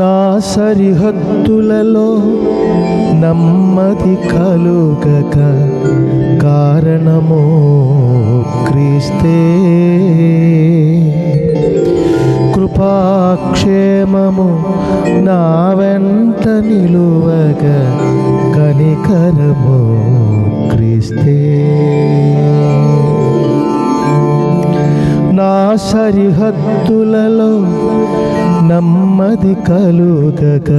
నా సరిహద్దులలో నెమ్మది కలుగక కారణము క్రీస్తే. కృపాక్షేమము నా వెంట నిలువగా కనికరము క్రీస్తే. నా సరిహద్దులలో నెమ్మది కలుగక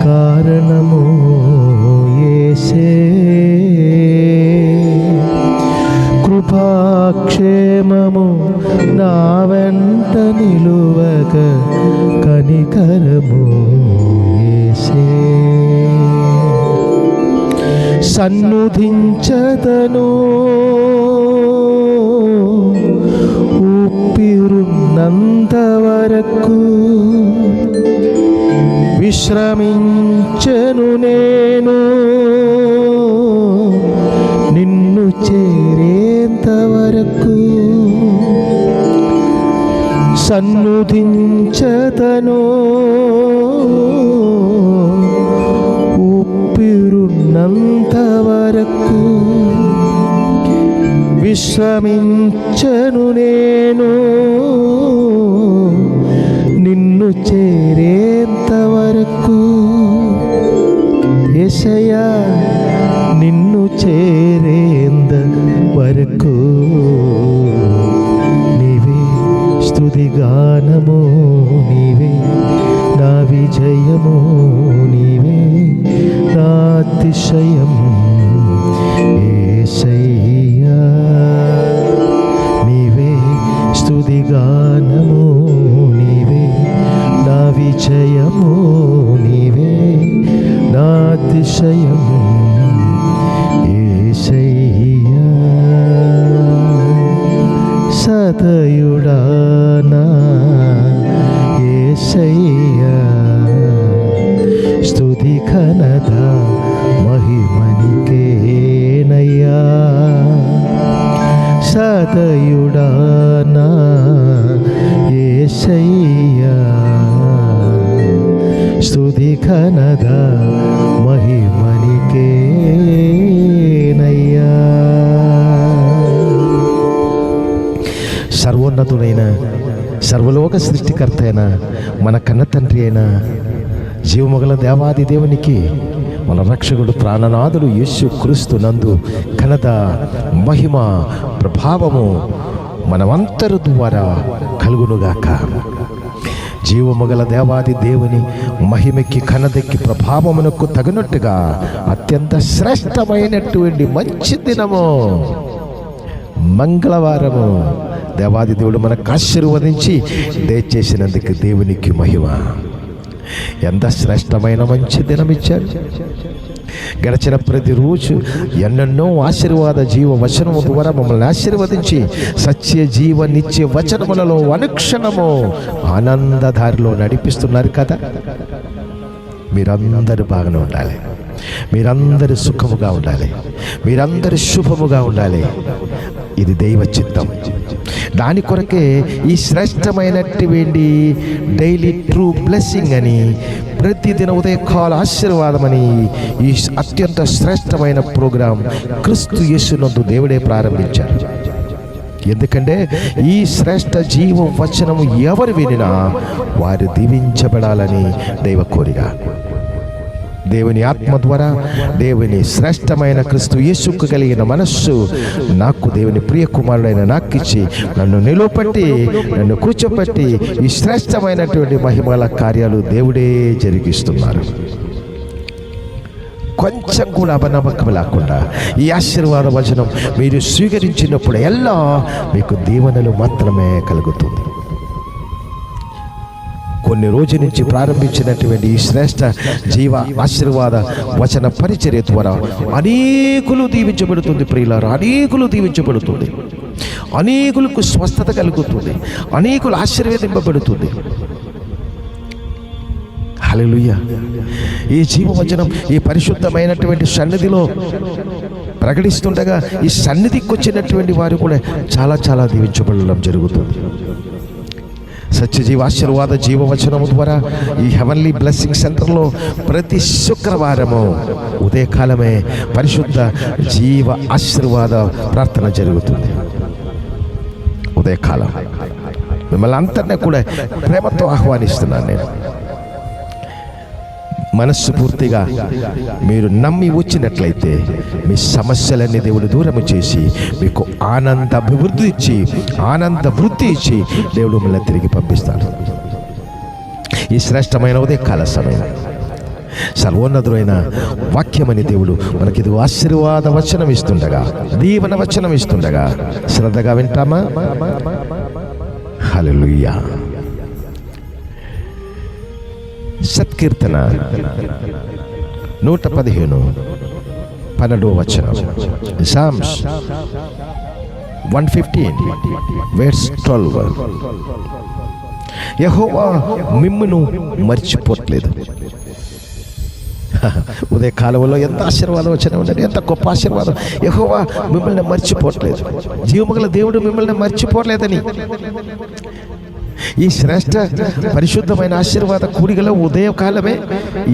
కారణము యేసే. కృపాక్షేమము నా వెంట నిలువక కనికరము యేసే. సన్నుధించదను ఊపిరున్నంత వరకు, విశ్రమించెను నేను నిన్ను చేరేంత వరకు. సన్నుధించదను ఊపిరున్నంత వరకు, విశ్రమించెను నేను నిన్ను చేరేంత వరకు. యేసయ్యా నిన్ను చేరేంత వరకు నీవే స్తుతిగానము, నీవే నా విజయము, నీవే నా అతిశయం. యేసయ్యా నీవే స్తుతిగానము, నీవే నా విజయము, నీవే నా అతిశయం. యేసయ్యా సదయుడా నా యేసయ్యా, స్తుతి ఘనత మహిమనికేనయ్యా. సదయుడా నా యేసయ్యా, స్తుతి ఘనత మహిమనికేనయ్యా. సర్వోన్నతుడైన సర్వలోక సృష్టికర్త అయిన మన కన్న తండ్రి అయిన జీవముగల దేవాది దేవునికి, మన రక్షకుడు ప్రాణనాథుడు యేసు క్రీస్తు నందు ఘనత మహిమ ప్రభావము మనమంతరు ద్వారా కలుగునుగాక. జీవముగల దేవాది దేవుని మహిమకి ఘనతకి ప్రభావమునకు తగినట్టుగా అత్యంత శ్రేష్టమైనటువంటి మంచి దినము మంగళవారము దేవాది దేవుడు మనకు ఆశీర్వదించి దయచేసినందుకు దేవునికి మహిమ. ఎంత శ్రేష్టమైన మంచి దినం ఇచ్చారు. గడిచిన ప్రతిరోజు ఎన్నెన్నో ఆశీర్వాద జీవ వచనము ద్వారా మమ్మల్ని ఆశీర్వదించి సత్య జీవ నిత్య వచనములలో అనుక్షణము ఆనందదారిలో నడిపిస్తున్నారు కదా. మీరందరూ బాగానే ఉండాలి, మీరందరూ సుఖముగా ఉండాలి, మీరందరూ శుభముగా ఉండాలి. ఇది దైవ చిత్తం. దాని కొరకే ఈ శ్రేష్టమైనటువంటి డైలీ ట్రూ బ్లెస్సింగ్ అని, ప్రతిదిన ఉదయకాల ఆశీర్వాదం అని ఈ అత్యంత శ్రేష్టమైన ప్రోగ్రాం క్రీస్తు యేసునందు దేవుడే ప్రారంభించారు. ఎందుకంటే ఈ శ్రేష్ట జీవ వచనము ఎవరు వినినా వారు దీవించబడాలని దైవ కోరిక. దేవుని ఆత్మ ద్వారా దేవుని శ్రేష్టమైన క్రీస్తు యేసుకు కలిగిన మనస్సు నాకు దేవుని ప్రియ కుమారుడైన నాకిచ్చి నన్ను నిలువపట్టి నన్ను కూర్చోపెట్టి ఈ శ్రేష్టమైనటువంటి మహిమల కార్యాలు దేవుడే జరిగిస్తున్నారు. కొంచెం కూడా అపనమ్మకం లేకుండా ఈ ఆశీర్వాద వచనం మీరు స్వీకరించినప్పుడు ఎల్లా మీకు దీవెనలు మాత్రమే కలుగుతుంది. కొన్ని రోజుల నుంచి ప్రారంభించినటువంటి ఈ శ్రేష్ట జీవ ఆశీర్వాద వచన పరిచర్య ద్వారా అనేకులు దీవించబడుతుంది ప్రియులారా, అనేకులు దీవించబడుతుంది, అనేకులకు స్వస్థత కలుగుతుంది, అనేకులు ఆశీర్వదింపబడుతుంది. హల్లెలూయా. ఈ జీవవచనం ఈ పరిశుద్ధమైనటువంటి సన్నిధిలో ప్రకటిస్తుండగా ఈ సన్నిధికి వచ్చినటువంటి వారు కూడా చాలా చాలా దీవించబడడం జరుగుతుంది. సత్యజీవ ఆశీర్వాద జీవవచనము ద్వారా ఈ హెవెన్లీ బ్లెస్సింగ్ సెంటర్లో ప్రతి శుక్రవారము ఉదయకాలమే పరిశుద్ధ జీవ ఆశీర్వాద ప్రార్థన జరుగుతుంది. ఉదయకాలం మిమ్మల్ని అందరినీ కూడా ప్రేమతో ఆహ్వానిస్తున్నాను. నేను మనస్సు పూర్తిగా మీరు నమ్మి వచ్చినట్లయితే మీ సమస్యలన్నీ దేవుడు దూరం చేసి మీకు ఆనంద అభివృద్ధి ఇచ్చి ఆనంద వృద్ధి ఇచ్చి దేవుడు మిమ్మల్ని తిరిగి పంపిస్తాడు. ఈ శ్రేష్టమైన ఉదయకాల సమయం సర్వోన్నతుడైన వాక్యమని దేవుడు మనకి ఆశీర్వాద వచనం ఇస్తుండగా, దీవెన వచనం ఇస్తుండగా శ్రద్ధగా వింటామా? హల్లెలూయా. సత్కీర్తన 115 వచనం, సామ్స్ 115 verse 12. యెహోవా మిమ్మును మర్చిపోట్లేదు. ఉదయ కాలంలో ఎంత ఆశీర్వాదం వచ్చినా ఉండండి, ఎంత గొప్ప ఆశీర్వాదం. యెహోవా మిమ్మల్ని మర్చిపోవట్లేదు. జీవముగల దేవుడు మిమ్మల్ని మర్చిపోవట్లేదని ఈ శ్రేష్ట పరిశుద్ధమైన ఆశీర్వాద కూడికలో ఉదయకాలమే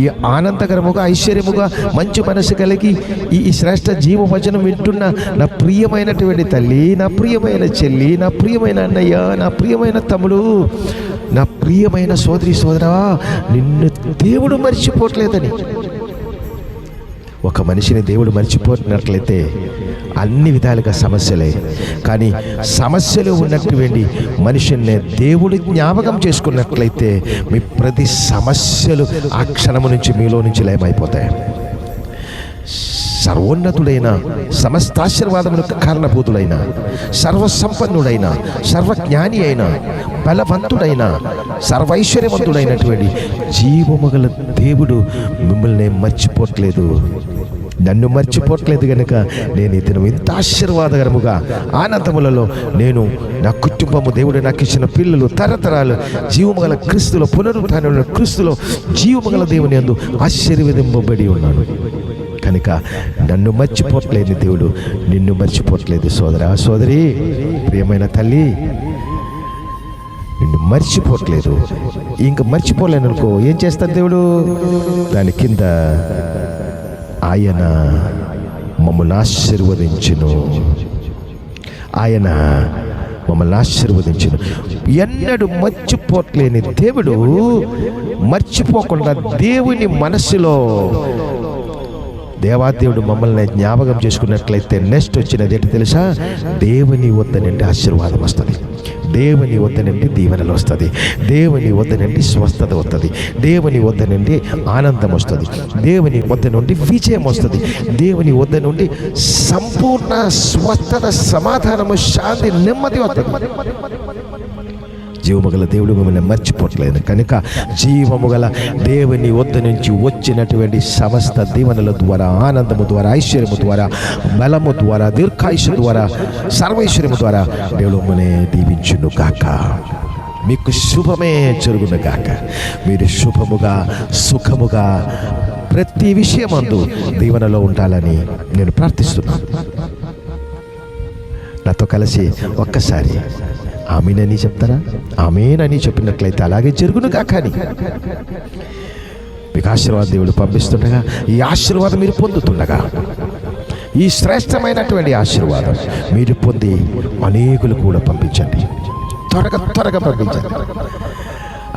ఈ ఆనందకరముగా ఐశ్వర్యముగా మంచి మనసు కలిగి ఈ శ్రేష్ట జీవవచనం వింటున్న నా ప్రియమైనటువంటి తల్లి, నా ప్రియమైన చెల్లి, నా ప్రియమైన అన్నయ్య, నా ప్రియమైన తమ్ముడు, నా ప్రియమైన సోదరి సోదరా, నిన్ను దేవుడు మర్చిపోవట్లేదని. ఒక మనిషిని దేవుడు మర్చిపోతున్నట్లయితే అన్ని విధాలుగా సమస్యలే. కానీ సమస్యలు ఉన్నటువంటి మనిషిని దేవుడు జ్ఞాపకం చేసుకున్నట్లయితే మీ ప్రతి సమస్యలు ఆ క్షణము నుంచి మీలో నుంచి లయమైపోతాయి. సర్వోన్నతుడైన సమస్తాశీర్వాదములకు కారణభూతుడైన సర్వసంపన్నుడైన సర్వజ్ఞాని అయిన బలవంతుడైన సర్వైశ్వర్యవంతుడైనటువంటి జీవముగల దేవుడు మిమ్మల్ని మర్చిపోవట్లేదు, నన్ను మర్చిపోవట్లేదు. కనుక నేను ఇతను ఇంత ఆశీర్వాదకరముగా ఆనందములలో నేను, నా కుటుంబము, దేవుడు నాకు ఇచ్చిన పిల్లలు, తరతరాలు జీవముగల క్రీస్తులో పునరుత్థానములో క్రీస్తులో జీవముగల దేవుని యందు ఆశీర్వదింపబడి ఉన్నాను. కనుక నన్ను మర్చిపోవట్లేదు దేవుడు, నిన్ను మర్చిపోవట్లేదు. సోదరా సోదరి, ప్రియమైన తల్లి, నిన్ను మర్చిపోవట్లేదు. ఇంక మర్చిపోలేను అనుకో, ఏం చేస్తాను దేవుడు? దాని కింద ఆయన మమ్మల్ని ఆశీర్వదించును, ఆయన మమ్మల్ని ఆశీర్వదించును. ఎన్నడూ మర్చిపోవట్లేని దేవుడు మర్చిపోకుండా దేవుని మనస్సులో దేవాదేవుడు మమ్మల్ని జ్ఞాపకం చేసుకున్నట్లయితే నెక్స్ట్ వచ్చినది ఏంటి తెలుసా? దేవుని వద్ద నుండి ఆశీర్వాదం వస్తుంది, దేవుని వద్ద నుండి దీవెనలు వస్తుంది, దేవుని వద్ద నుండి స్వస్థత వస్తుంది, దేవుని వద్ద నుండి ఆనందం వస్తుంది, దేవుని వద్ద నుండి విజయం వస్తుంది, దేవుని వద్ద నుండి సంపూర్ణ స్వస్థత, సమాధానము, శాంతి, నెమ్మది వస్తుంది. జీవముగల దేవుడు మిమ్మల్ని మర్చిపోవట్లేదు. కనుక జీవముగల దేవుని వద్ద నుంచి వచ్చినటువంటి సమస్త దీవెనల ద్వారా, ఆనందము ద్వారా, ఐశ్వర్యము ద్వారా, బలము ద్వారా, దీర్ఘాయుషు ద్వారా, సర్వైశ్వర్యము ద్వారా దేవుడు మిమ్మల్ని దీవించును గాక. మీకు శుభమే జరుగును గాక. మీరు శుభముగా సుఖముగా ప్రతి విషయమందు దీవెనలో ఉండాలని నేను ప్రార్థిస్తున్నాను. నాతో కలిసి ఒక్కసారి ఆమేనని చెప్తారా? ఆమేనని చెప్పినట్లయితే అలాగే జరుగును కాక అని మీకు ఆశీర్వాద దేవుడు పంపిస్తుండగా, ఈ ఆశీర్వాదం మీరు పొందుతుండగా, ఈ శ్రేష్టమైనటువంటి ఆశీర్వాదం మీరు పొంది అనేకులు కూడా పంపించండి. త్వరగా త్వరగా పంపించండి.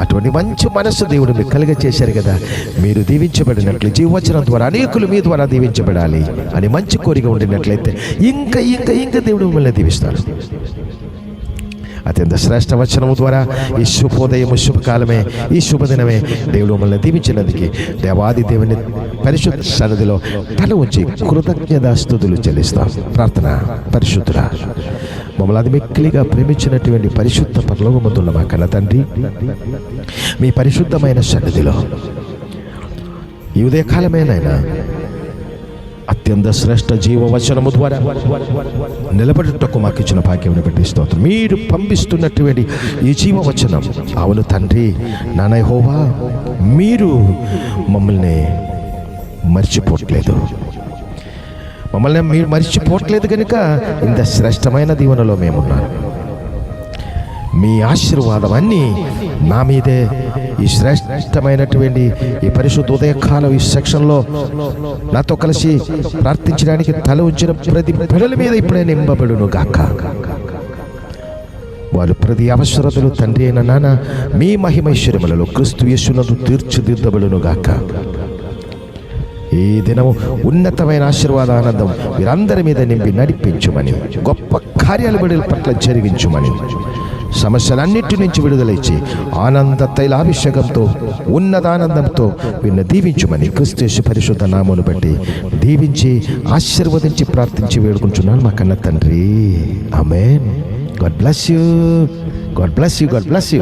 అటువంటి మంచి మనస్సు దేవుడు మీకు కలిగ చేశారు కదా. మీరు దీవించబడినట్లు జీవవచనం ద్వారా అనేకులు మీ ద్వారా దీవించబడాలి అని మంచి కోరిక ఉండినట్లయితే ఇంకా ఇంకా ఇంకా దేవుడు మిమ్మల్ని దీవిస్తాడు. అత్యంత శ్రేష్ఠ వచనము ద్వారా ఈ శుభోదయము, శుభకాలమే, ఈ శుభదినమే దేవుడు మమ్మల్ని దీవించినందుకు దేవాది దేవుని పరిశుద్ధ సన్నిధిలో తల ఉంచి కృతజ్ఞతాస్తుతులు చెల్లిస్తాం. ప్రార్థన. పరిశుద్ధుడా, మమ్మల్ని అది మిక్కిలిగా ప్రేమించినటువంటి పరిశుద్ధ పరలోకమందున్న మా కన్న తండ్రి, మీ పరిశుద్ధమైన సన్నిధిలో ఈ ఉదయకాలమేనైనా అత్యంత శ్రేష్ఠ జీవవచనము ద్వారా నిలబడుటకు మాకు ఇచ్చిన భాగ్యమును బట్టి స్తోత్రం. మీరు పంపిస్తున్నటువంటి ఈ జీవవచనం, అవును తండ్రి, నాన్న యెహోవా, మీరు మమ్మల్ని మర్చిపోవట్లేదు. మమ్మల్ని మీరు మర్చిపోవట్లేదు కనుక ఇంత శ్రేష్టమైన దీవెనలో మేమున్నాం. మీ ఆశీర్వాదం అన్నీ నా మీదే. ఈ శ్రేష్టమైనటువంటి ఈ పరిశుద్ధ ఉదయకాలం ఈ సెక్షన్లో నాతో కలిసి ప్రార్థించడానికి తల ఉంచిన ప్రతి బిడ్డల మీద ఇప్పుడే నింపబడును గాక. వారు ప్రతి అవసరతలు తండ్రి అయిన నాన్న మీ మహిమైశ్వర్యములలో క్రీస్తు యేసునందు తీర్చిదిద్దబడును గాక. ఈ దినము ఉన్నతమైన ఆశీర్వాద ఆనందం వీరందరి మీద నింపి నడిపించుమని, గొప్ప కార్యాలు బిడ్డల పట్ల జరిగించుమని, సమస్యలన్నిటి నుంచి విడుదలైచి ఆనంద తైలాభిషేకంతో ఉన్నతానందంతో వీరిని దీవించుమని క్రీస్తు యేసు పరిశుద్ధ నామమును బట్టి దీవించి ఆశీర్వదించి ప్రార్థించి వేడుకుంటున్నాను మా కన్న తండ్రి. ఆమేన్. God bless you. God bless you. God bless you.